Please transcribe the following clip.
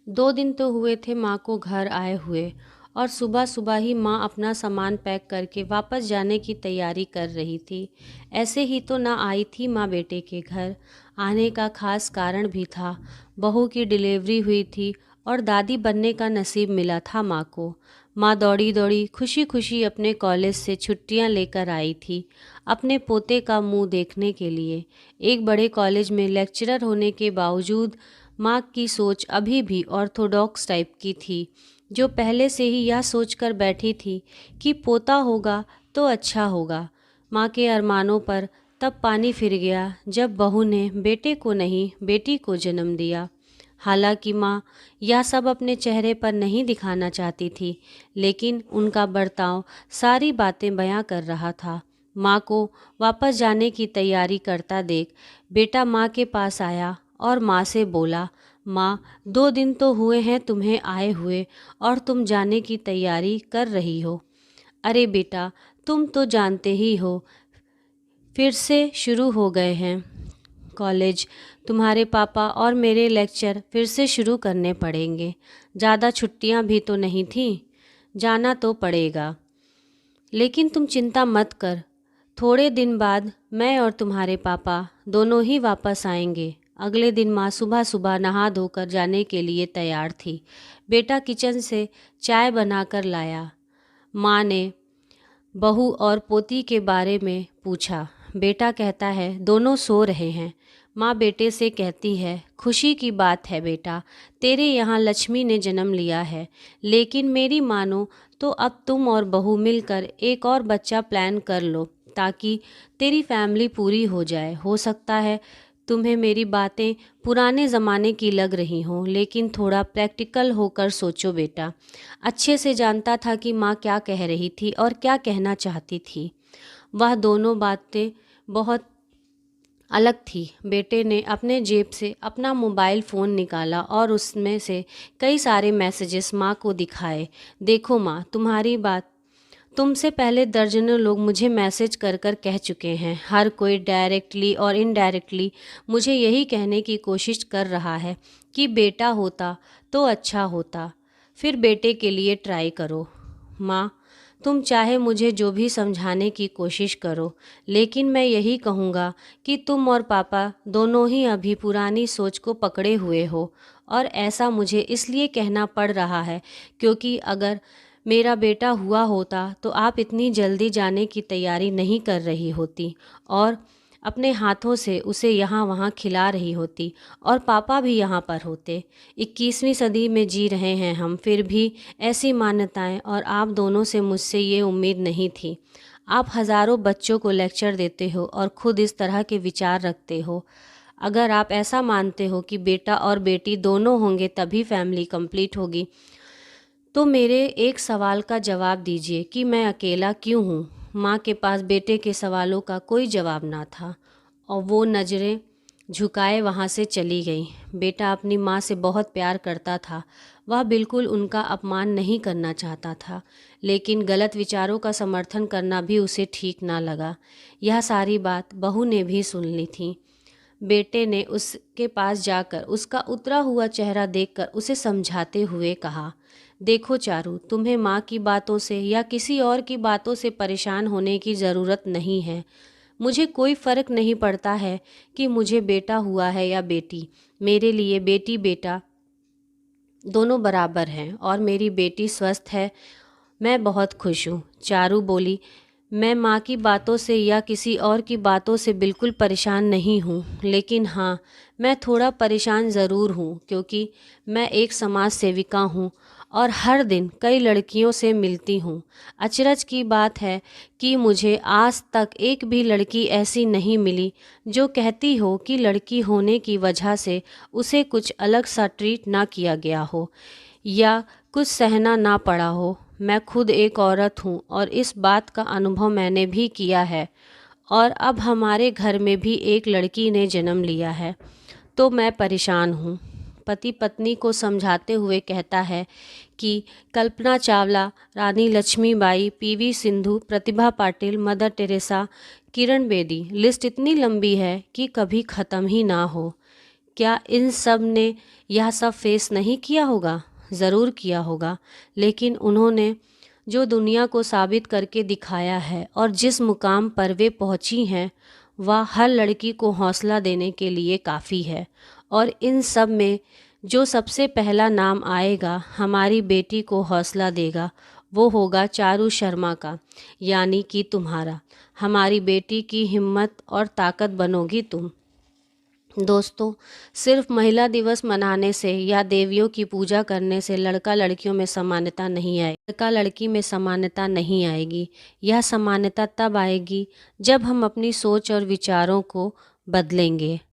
2 दिन तो हुए थे माँ को घर आए हुए और सुबह सुबह ही माँ अपना सामान पैक करके वापस जाने की तैयारी कर रही थी। ऐसे ही तो ना आई थी माँ बेटे के घर। आने का खास कारण भी था। बहू की डिलीवरी हुई थी और दादी बनने का नसीब मिला था माँ को। माँ दौड़ी दौड़ी खुशी खुशी अपने कॉलेज से छुट्टियाँ लेकर आई थी अपने पोते का मुंह देखने के लिए। एक बड़े कॉलेज में लेक्चरर होने के बावजूद माँ की सोच अभी भी ऑर्थोडॉक्स टाइप की थी, जो पहले से ही यह सोचकर बैठी थी कि पोता होगा तो अच्छा होगा। माँ के अरमानों पर तब पानी फिर गया जब बहू ने बेटे को नहीं बेटी को जन्म दिया। हालांकि माँ यह सब अपने चेहरे पर नहीं दिखाना चाहती थी, लेकिन उनका बर्ताव सारी बातें बयां कर रहा था। माँ को वापस जाने की तैयारी करता देख बेटा माँ के पास आया और माँ से बोला, माँ 2 दिन तो हुए हैं तुम्हें आए हुए और तुम जाने की तैयारी कर रही हो। अरे बेटा, तुम तो जानते ही हो फिर से शुरू हो गए हैं कॉलेज। तुम्हारे पापा और मेरे लेक्चर फिर से शुरू करने पड़ेंगे। ज़्यादा छुट्टियां भी तो नहीं थी। जाना तो पड़ेगा, लेकिन तुम चिंता मत कर। थोड़े दिन बाद मैं और तुम्हारे पापा दोनों ही वापस आएंगे। अगले दिन माँ सुबह सुबह नहा धोकर जाने के लिए तैयार थी। बेटा किचन से चाय बनाकर लाया। माँ ने बहू और पोती के बारे में पूछा। बेटा कहता है दोनों सो रहे हैं। माँ बेटे से कहती है, खुशी की बात है बेटा, तेरे यहाँ लक्ष्मी ने जन्म लिया है। लेकिन मेरी मानो तो अब तुम और बहू मिलकर एक और बच्चा प्लान कर लो ताकि तेरी फैमिली पूरी हो जाए। हो सकता है तुम्हें मेरी बातें पुराने ज़माने की लग रही हों, लेकिन थोड़ा प्रैक्टिकल होकर सोचो बेटा। अच्छे से जानता था कि माँ क्या कह रही थी और क्या कहना चाहती थी। वह दोनों बातें बहुत अलग थी। बेटे ने अपने जेब से अपना मोबाइल फ़ोन निकाला और उसमें से कई सारे मैसेजेस माँ को दिखाए। देखो माँ, तुम्हारी बात तुमसे पहले दर्जनों लोग मुझे मैसेज कर कर कह चुके हैं। हर कोई डायरेक्टली और इनडायरेक्टली मुझे यही कहने की कोशिश कर रहा है कि बेटा होता तो अच्छा होता। फिर बेटे के लिए ट्राई करो। माँ, तुम चाहे मुझे जो भी समझाने की कोशिश करो, लेकिन मैं यही कहूँगा कि तुम और पापा दोनों ही अभी पुरानी सोच को पकड़े हुए हो। और ऐसा मुझे इसलिए कहना पड़ रहा है क्योंकि अगर मेरा बेटा हुआ होता तो आप इतनी जल्दी जाने की तैयारी नहीं कर रही होती और अपने हाथों से उसे यहाँ वहाँ खिला रही होती और पापा भी यहाँ पर होते। 21वीं सदी में जी रहे हैं हम, फिर भी ऐसी मान्यताएं और आप दोनों से मुझसे ये उम्मीद नहीं थी। आप हज़ारों बच्चों को लेक्चर देते हो और खुद इस तरह के विचार रखते हो। अगर आप ऐसा मानते हो कि बेटा और बेटी दोनों होंगे तभी फैमिली कंप्लीट होगी, तो मेरे एक सवाल का जवाब दीजिए कि मैं अकेला क्यों हूँ। माँ के पास बेटे के सवालों का कोई जवाब ना था और वो नज़रें झुकाए वहाँ से चली गई। बेटा अपनी माँ से बहुत प्यार करता था। वह बिल्कुल उनका अपमान नहीं करना चाहता था, लेकिन गलत विचारों का समर्थन करना भी उसे ठीक ना लगा। यह सारी बात बहू ने भी सुन ली थी। बेटे ने उसके पास जाकर उसका उतरा हुआ चेहरा देखकर उसे समझाते हुए कहा, देखो चारू, तुम्हें माँ की बातों से या किसी और की बातों से परेशान होने की ज़रूरत नहीं है। मुझे कोई फ़र्क नहीं पड़ता है कि मुझे बेटा हुआ है या बेटी। मेरे लिए बेटी बेटा दोनों बराबर हैं और मेरी बेटी स्वस्थ है। मैं बहुत खुश हूँ। चारू बोली, मैं माँ की बातों से या किसी और की बातों से बिल्कुल परेशान नहीं हूँ, लेकिन हाँ, मैं थोड़ा परेशान ज़रूर हूँ क्योंकि मैं एक समाज सेविका हूँ और हर दिन कई लड़कियों से मिलती हूँ। अचरज की बात है कि मुझे आज तक एक भी लड़की ऐसी नहीं मिली जो कहती हो कि लड़की होने की वजह से उसे कुछ अलग सा ट्रीट ना किया गया हो या कुछ सहना ना पड़ा हो। मैं खुद एक औरत हूँ और इस बात का अनुभव मैंने भी किया है और अब हमारे घर में भी एक लड़की ने जन्म लिया है, तो मैं परेशान हूँ। पति पत्नी को समझाते हुए कहता है कि कल्पना चावला, रानी Lakshmibai, PV Sindhu, Pratibha Patil, mother Teresa, Kiran Bedi, list इतनी लंबी है कि कभी ख़त्म ही ना हो। क्या इन सब ने यह सब फेस नहीं किया होगा? ज़रूर किया होगा, लेकिन उन्होंने जो दुनिया को साबित करके दिखाया है और जिस मुकाम पर वे पहुंची हैं, वह हर लड़की को हौसला देने के लिए काफ़ी है। और इन सब में जो सबसे पहला नाम आएगा, हमारी बेटी को हौसला देगा, वो होगा चारू शर्मा का, यानी कि तुम्हारा। हमारी बेटी की हिम्मत और ताकत बनोगी तुम। दोस्तों, सिर्फ महिला दिवस मनाने से या देवियों की पूजा करने से लड़का लड़कियों में समानता नहीं आएगी, लड़का लड़की में समानता नहीं आएगी। यह समानता तब आएगी जब हम अपनी सोच और विचारों को बदलेंगे।